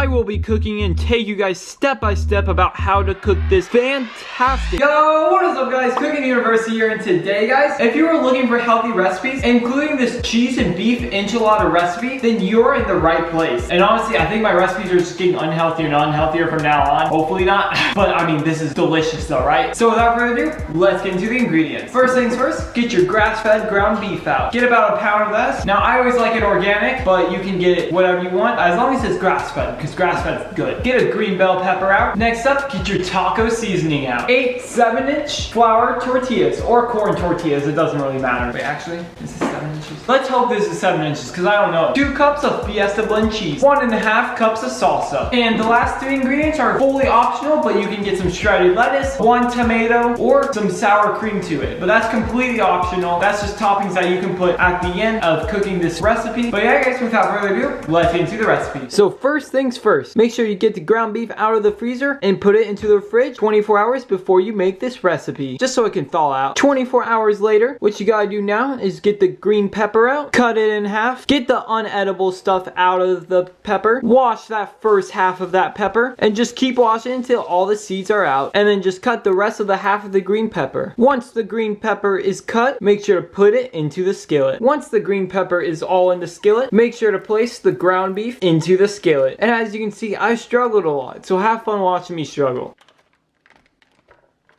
will be cooking and take you guys step by step about how to cook this fantastic. Yo, what is up guys? Cooking University here, and today guys, if you are looking for healthy recipes, including this cheese and beef enchilada recipe, then you're in the right place. And honestly, I think my recipes are just getting unhealthier and unhealthier from now on. Hopefully not, but I mean, this is delicious though, right? So without further ado, let's get into the ingredients. First things first, get your grass-fed ground beef out. Get about a pound of this. Now I always like it organic, but you can get it whatever you want, as long as it's grass-fed, because grass-fed is good. Get a green bell pepper out. Next up, get your taco seasoning out. 8 7-inch flour tortillas, or corn tortillas, it doesn't really matter. Wait, actually, this is 7 inches. Let's hope this is 7 inches, because I don't know. 2 cups of Fiesta blend cheese. 1.5 cups of salsa. And the last 3 ingredients are fully optional, but you can get some shredded lettuce, 1 tomato, or some sour cream to it. But that's completely optional. That's just toppings that you can put at the end of cooking this recipe. But yeah guys, without further ado, let's get into the recipe. So first things first, make sure you get the ground beef out of the freezer and put it into the fridge 24 hours before you make this recipe, just so it can thaw out. 24 hours later, what you gotta do now is get the green pepper out, cut it in half, get the unedible stuff out of the pepper, wash that first half of that pepper, and just keep washing until all the seeds are out, and then just cut the rest of the half of the green pepper. Once the green pepper is cut, make sure to put it into the skillet. Once the green pepper is all in the skillet, make sure to place the ground beef into the skillet. And as you can see, I struggled a lot, so have fun watching me struggle.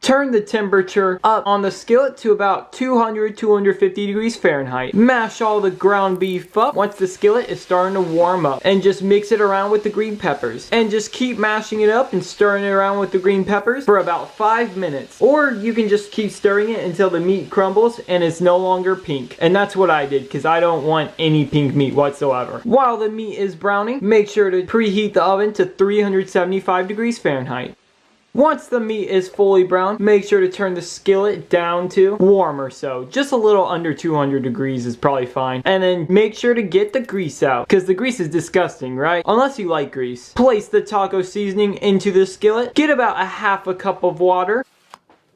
Turn the temperature up on the skillet to about 250 degrees Fahrenheit. Mash all the ground beef up once the skillet is starting to warm up, and just mix it around with the green peppers. And just keep mashing it up and stirring it around with the green peppers for about 5 minutes. Or you can just keep stirring it until the meat crumbles and it's no longer pink. And that's what I did, because I don't want any pink meat whatsoever. While the meat is browning, make sure to preheat the oven to 375 degrees Fahrenheit. Once the meat is fully brown, make sure to turn the skillet down to warm or so. Just a little under 200 degrees is probably fine. And then make sure to get the grease out, because the grease is disgusting, right? Unless you like grease. Place the taco seasoning into the skillet. Get about a half a cup of water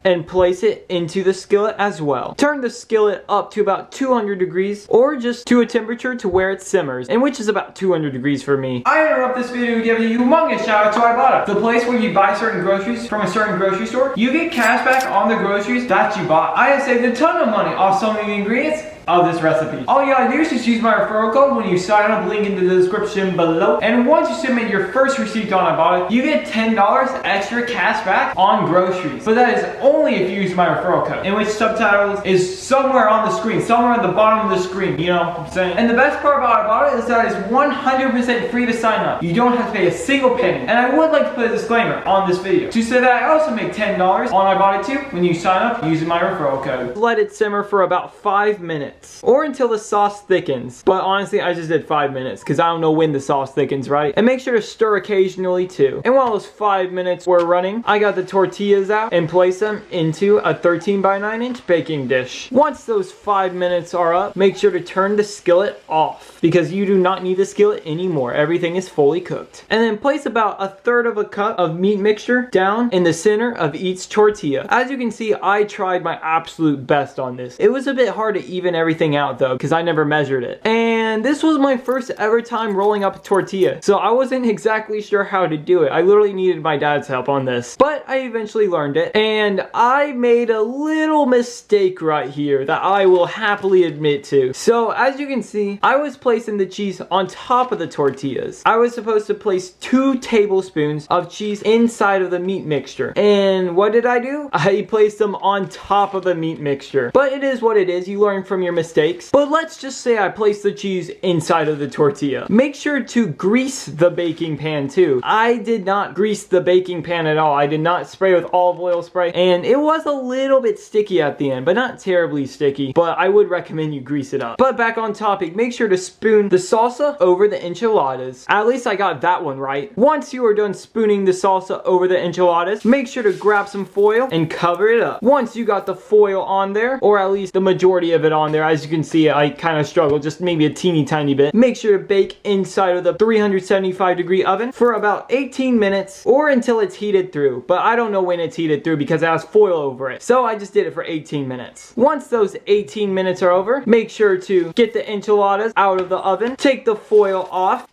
and place it into the skillet as well. Turn the skillet up to about 200 degrees, or just to a temperature to where it simmers, and which is about 200 degrees for me. I interrupt this video to give a humongous shout out to Ibotta, the place where you buy certain groceries from a certain grocery store. You get cash back on the groceries that you bought. I have saved a ton of money off some of the ingredients of this recipe. All you gotta do is just use my referral code when you sign up, link in the description below. And once you submit your first receipt on Ibotta, you get $10 extra cash back on groceries. But that is only if you use my referral code, in which subtitles is somewhere on the screen, somewhere at the bottom of the screen, you know what I'm saying? And the best part about Ibotta is that it's 100% free to sign up. You don't have to pay a single penny. And I would like to put a disclaimer on this video to say that I also make $10 on Ibotta too when you sign up using my referral code. Let it simmer for about 5 minutes. Or until the sauce thickens. But honestly, I just did 5 minutes because I don't know when the sauce thickens, right? And make sure to stir occasionally too. And while those 5 minutes were running, I got the tortillas out and placed them into a 13 by 9 inch baking dish. Once those 5 minutes are up, make sure to turn the skillet off, because you do not need the skillet anymore. Everything is fully cooked. And then place about 1/3 of a cup of meat mixture down in the center of each tortilla. As you can see, I tried my absolute best on this. It was a bit hard to even everything out though, because I never measured it. And this was my first ever time rolling up a tortilla, so I wasn't exactly sure how to do it. I literally needed my dad's help on this, but I eventually learned it. And I made a little mistake right here that I will happily admit to. So as you can see, I was placing the cheese on top of the tortillas. I was supposed to place 2 tablespoons of cheese inside of the meat mixture. And what did I do? I placed them on top of the meat mixture. But it is what it is. You learn from your mistakes. But let's just say I placed the cheese inside of the tortilla. Make sure to grease the baking pan too. I did not grease the baking pan at all. I did not spray with olive oil spray, and it was a little bit sticky at the end, but not terribly sticky. But I would recommend you grease it up. But back on topic, make sure to spoon the salsa over the enchiladas. At least I got that one right. Once you are done spooning the salsa over the enchiladas, make sure to grab some foil and cover it up. Once you got the foil on there, or at least the majority of it on there, as you can see, I kind of struggled, just maybe a teeny tiny bit. Make sure to bake inside of the 375 degree oven for about 18 minutes, or until it's heated through. But I don't know when it's heated through because it has foil over it. So I just did it for 18 minutes. Once those 18 minutes are over, make sure to get the enchiladas out of the oven, take the foil off,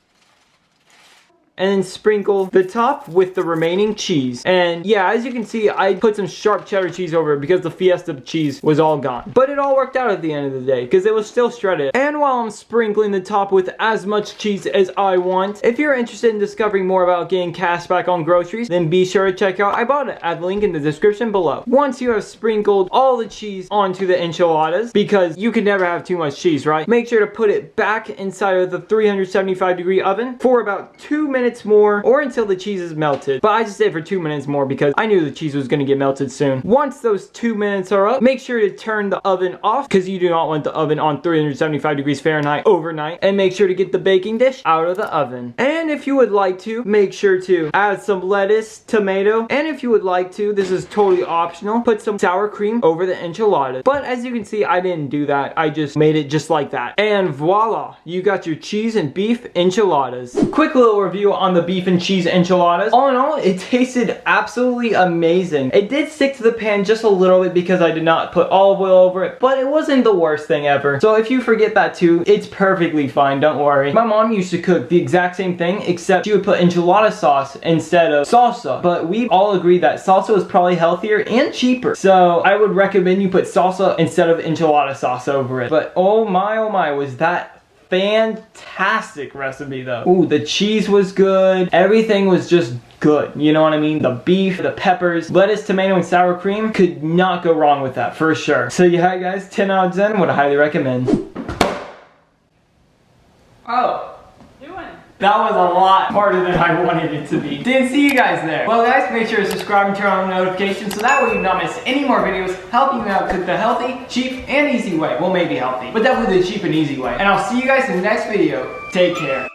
and then sprinkle the top with the remaining cheese. And yeah, as you can see, I put some sharp cheddar cheese over it because the Fiesta cheese was all gone. But it all worked out at the end of the day because it was still shredded. And while I'm sprinkling the top with as much cheese as I want, if you're interested in discovering more about getting cash back on groceries, then be sure to check out I Bought It at the link in the description below. Once you have sprinkled all the cheese onto the enchiladas, because you can never have too much cheese, right? Make sure to put it back inside of the 375-degree oven for about 2 minutes more, or until the cheese is melted. But I just did for 2 minutes more because I knew the cheese was going to get melted soon. Once those 2 minutes are up, make sure to turn the oven off because you do not want the oven on 375 degrees Fahrenheit overnight. And make sure to get the baking dish out of the oven. And if you would like to, make sure to add some lettuce, tomato, and if you would like to, this is totally optional, put some sour cream over the enchiladas. But as you can see, I didn't do that. I just made it just like that. And voila, you got your cheese and beef enchiladas. Quick little review on the beef and cheese enchiladas. All in all, it tasted absolutely amazing. It did stick to the pan just a little bit because I did not put olive oil over it, but it wasn't the worst thing ever. So if you forget that too, it's perfectly fine, don't worry. My mom used to cook the exact same thing, except she would put enchilada sauce instead of salsa. But we all agreed that salsa was probably healthier and cheaper. So I would recommend you put salsa instead of enchilada sauce over it. But oh my, was that fantastic recipe though. Ooh, the cheese was good. Everything was just good. You know what I mean? The beef, the peppers, lettuce, tomato, and sour cream. Could not go wrong with that for sure. So yeah guys, 10 out of 10 would highly recommend. Oh. That was a lot harder than I wanted it to be. Didn't see you guys there. Well guys, make sure to subscribe and turn on notifications so that way you don't miss any more videos helping you out cook the healthy, cheap, and easy way. Well, maybe healthy, but definitely the cheap and easy way. And I'll see you guys in the next video. Take care.